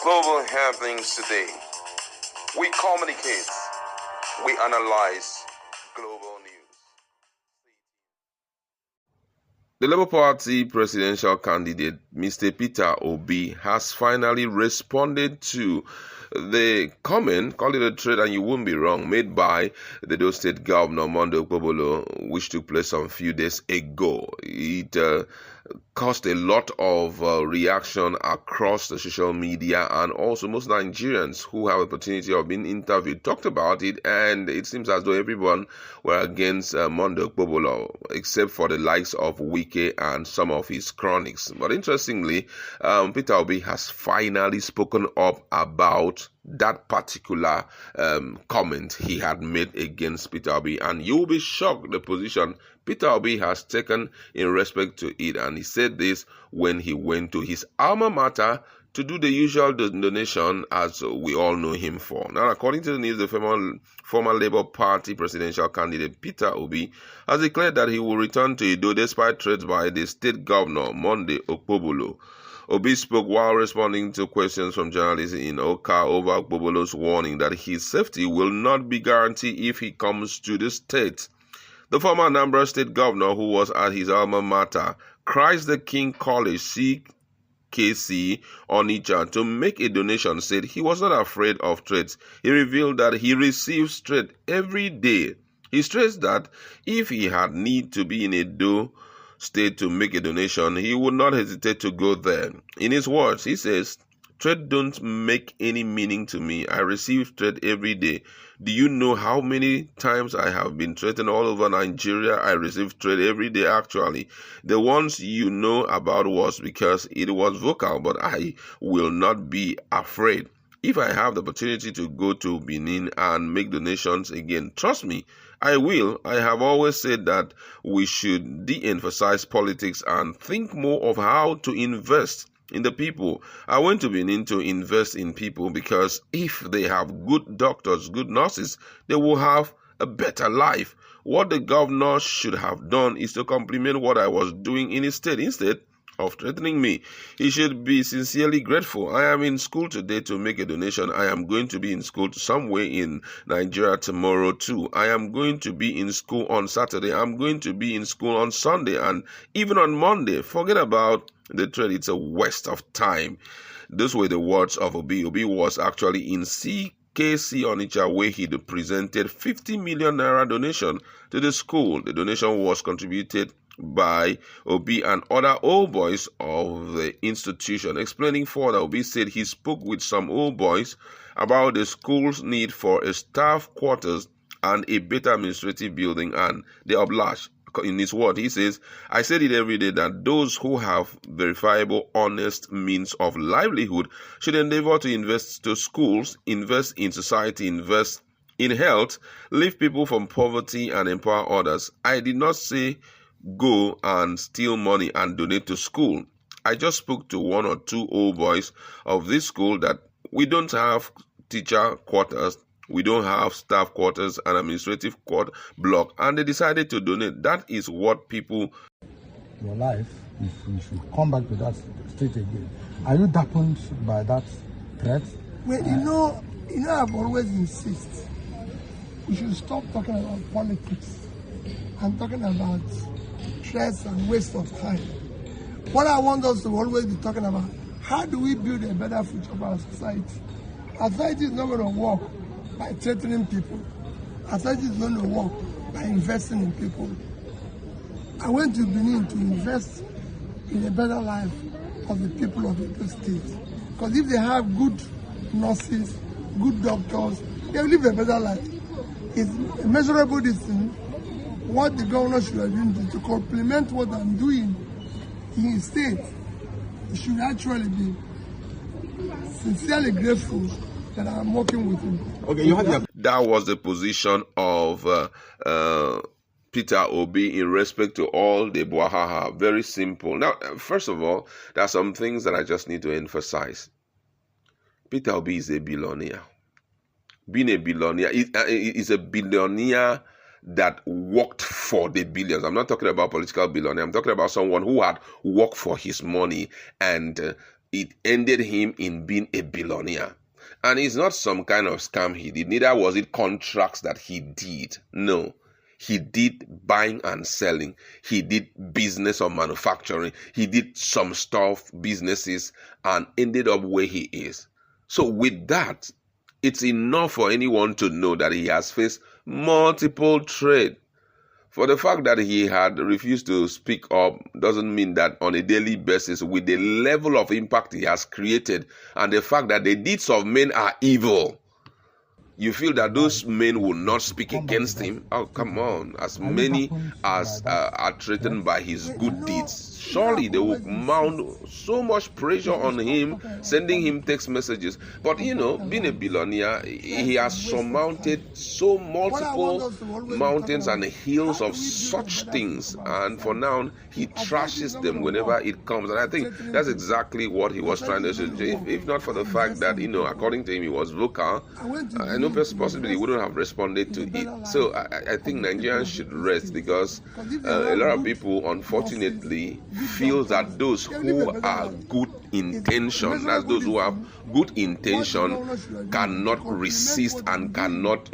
Global happenings today. We communicate. We analyze global news. The Labour Party presidential candidate, Mr. Peter Obi, has finally responded to the comment, call it a threat and you won't be wrong, made by the Edo State Governor, Okpebholo, which took place some few days ago. It caused a lot of reaction across the social media, and also most Nigerians who have the opportunity of being interviewed talked about it, and it seems as though everyone were against Okpebholo, except for the likes of Wike and some of his cronies. But interestingly, Peter Obi has finally spoken up about that particular comment he had made against Peter Obi, and you'll be shocked the position Peter Obi has taken in respect to it. And he said this when he went to his alma mater to do the usual donation, as we all know him for. Now, according to the news, the former Labour Party presidential candidate Peter Obi has declared that he will return to Edo despite threats by the state governor, Monday Okpebholo. Obi spoke while responding to questions from journalists in Oka over Okpebholo's warning that his safety will not be guaranteed if he comes to the state. The former Anambra State governor, who was at his alma mater, Christ the King College, CKC, Onitsha, to make a donation, said he was not afraid of threats. He revealed that he receives threats every day. He stressed that if he had need to be in Edo State to make a donation, he would not hesitate to go there. In his words, he says, "Threats don't make any meaning to me. I receive threats every day. Do you know how many times I have been threatened all over Nigeria? I receive threats every day actually. The ones you know about was because it was vocal, but I will not be afraid. If I have the opportunity to go to Benin and make donations again, trust me, I will. I have always said that we should de-emphasize politics and think more of how to invest in the people. I went to Benin to invest in people because if they have good doctors, good nurses, they will have a better life. What the governor should have done is to compliment what I was doing in his state instead of threatening me. He should be sincerely grateful. I am in school today to make a donation. I am going to be in school somewhere in Nigeria tomorrow too. I am going to be in school on Saturday. I'm going to be in school on Sunday and even on Monday. Forget about the threat. It's a waste of time." Those were the words of Obi. Obi was actually in CKC Onitsha, where he presented 50 million naira donation to the school. The donation was contributed by Obi and other old boys of the institution. Explaining further, Obi said he spoke with some old boys about the school's need for a staff quarters and a better administrative building, and they obliged. In his word, he says, "I said it every day that those who have verifiable, honest means of livelihood should endeavor to invest to schools, invest in society, invest in health, lift people from poverty and empower others. I did not say go and steal money and donate to school. I just spoke to one or two old boys of this school that we don't have teacher quarters, we don't have staff quarters and administrative block, and they decided to donate. That is what people..." Your life, if you should come back to that state again, are you dampened by that threat? Well, you know, I've always insisted we should stop talking about politics and talking about stress and waste of time. What I want us to always be talking about, how do we build a better future for our society? Our society is not going to work by threatening people. Our society is going to work by investing in people. I went to Benin to invest in a better life of the people of the state. Because if they have good nurses, good doctors, they will live a better life. It's a measurable distance. What the governor should have been doing to complement what I'm doing in his state, he should actually be sincerely grateful that I'm working with him. Okay, that was the position of Peter Obi in respect to all the Bwahaha. Very simple. Now, first of all, there are some things that I just need to emphasize. Peter Obi is a billionaire. Being a billionaire is a billionaire that worked for the billions. I'm not talking about political billionaire. I'm talking about someone who had worked for his money and it ended him in being a billionaire. And it's not some kind of scam he did. Neither was it contracts that he did. No. He did buying and selling. He did business or manufacturing. He did some stuff, businesses, and ended up where he is. So with that, it's enough for anyone to know that he has faced multiple trade. For the fact that he had refused to speak up doesn't mean that on a daily basis, with the level of impact he has created and the fact that the deeds of men are evil, you feel that those men will not speak against him? Oh, come on. As many as are threatened by his good deeds, surely they will mount so much pressure on him, sending him text messages. But being a billionaire, he has surmounted so multiple mountains and hills of such things, and for now he trashes them whenever it comes. And I think that's exactly what he was trying to say. If not for the fact that according to him, he was vocal, I know possibly he wouldn't have responded to it. So I think Nigerians should rest, because a lot of people unfortunately feel that those who are good intention, that's those who have good intention, cannot resist and cannot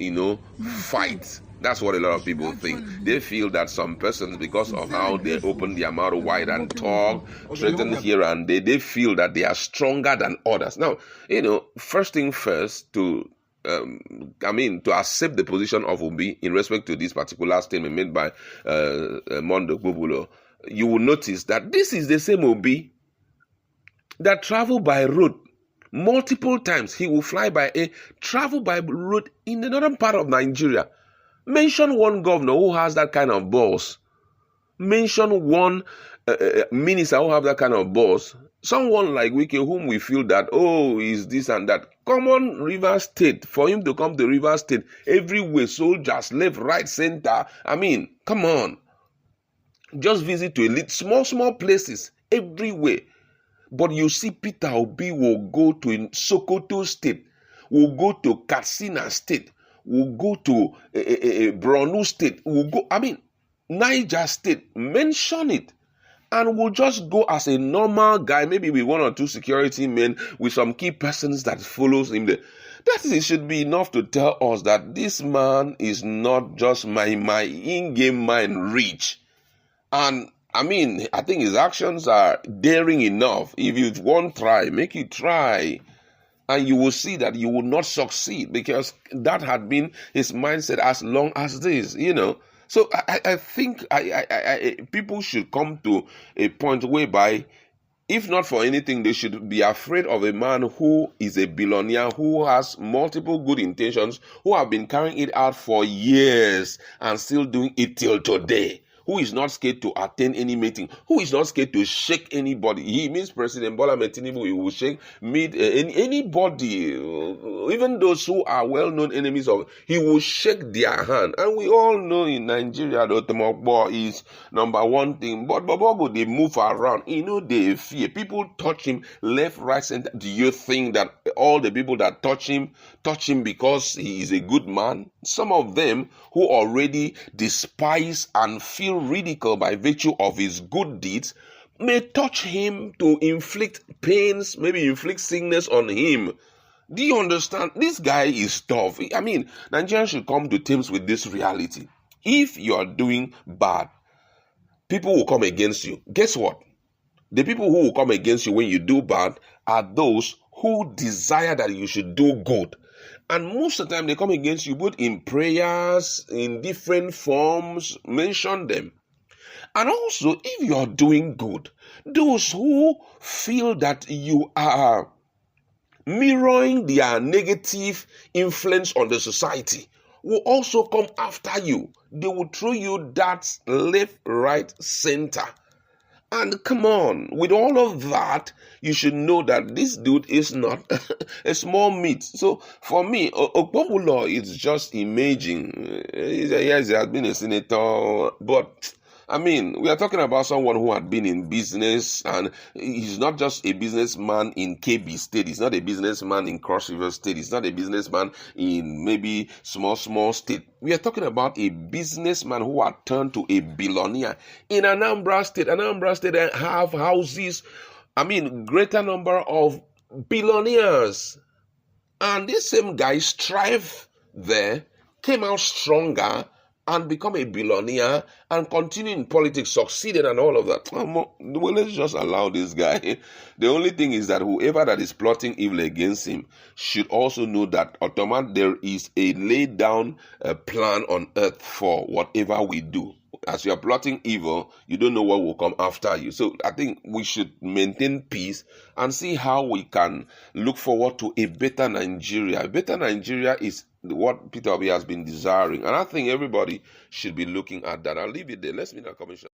fight. That's what a lot of people think. They feel that some persons, because of how they open their mouth wide and talk, threaten here and there, they feel that they are stronger than others. Now, first thing first, to accept the position of Obi in respect to this particular statement made by Okpebholo, you will notice that this is the same Obi that traveled by road multiple times. He will fly by air, travel by road in the northern part of Nigeria. Mention one governor who has that kind of balls. Mention one minister who have that kind of balls. Someone like Wike, whom we feel that, is this and that. Common River State, for him to come to River State, everywhere, soldiers, left, right, center. Come on. Just visit to elite, small places, everywhere. But you see Peter Obi will go to Sokoto State, will go to Katsina State, will go to Borno State, will go, Niger State, mention it. And we'll just go as a normal guy, maybe with one or two security men, with some key persons that follows him there. That should be enough to tell us that this man is not just my in-game mind rich. And I think his actions are daring enough. If you want to try, make it try. And you will see that you will not succeed, because that had been his mindset as long as this, So I think people should come to a point whereby, if not for anything, they should be afraid of a man who is a billionaire, who has multiple good intentions, who have been carrying it out for years and still doing it till today. Who is not scared to attend any meeting, who is not scared to shake anybody. He means President Bola Ahmed Tinubu, he will shake anybody, even those who are well-known enemies of, he will shake their hand. And we all know in Nigeria, the Otomokbo is number one thing, but Bobogo, they move around, they fear. People touch him left, right, center. Do you think that all the people that touch him because he is a good man? Some of them who already despise and feel ridicule by virtue of his good deeds may touch him to inflict pains, maybe inflict sickness on him. Do you understand? This guy is tough. Nigerians should come to terms with this reality. If you are doing bad, people will come against you. Guess what? The people who will come against you when you do bad are those who desire that you should do good. And most of the time they come against you both in prayers, in different forms, mention them. And also, if you are doing good, those who feel that you are mirroring their negative influence on the society will also come after you. They will throw you darts left, right, center. And come on, with all of that, you should know that this dude is not a small meat. So for me, Okpebholo is just imaging. Yes, he has been a senator, but we are talking about someone who had been in business, and he's not just a businessman in KB State. He's not a businessman in Cross River State. He's not a businessman in maybe small state. We are talking about a businessman who had turned to a billionaire in Anambra State. Anambra State have houses greater number of billionaires. And this same guy strive there, came out stronger, and become a billionaire and continue in politics, succeeded and all of that. Well, let's just allow this guy. The only thing is that whoever that is plotting evil against him should also know that there is a laid down plan on earth for whatever we do. As you are plotting evil, you don't know what will come after you. So I think we should maintain peace and see how we can look forward to a better Nigeria. A better Nigeria is what Peter Obi has been desiring. And I think everybody should be looking at that. I'll leave it there. Let's meet in the comment section.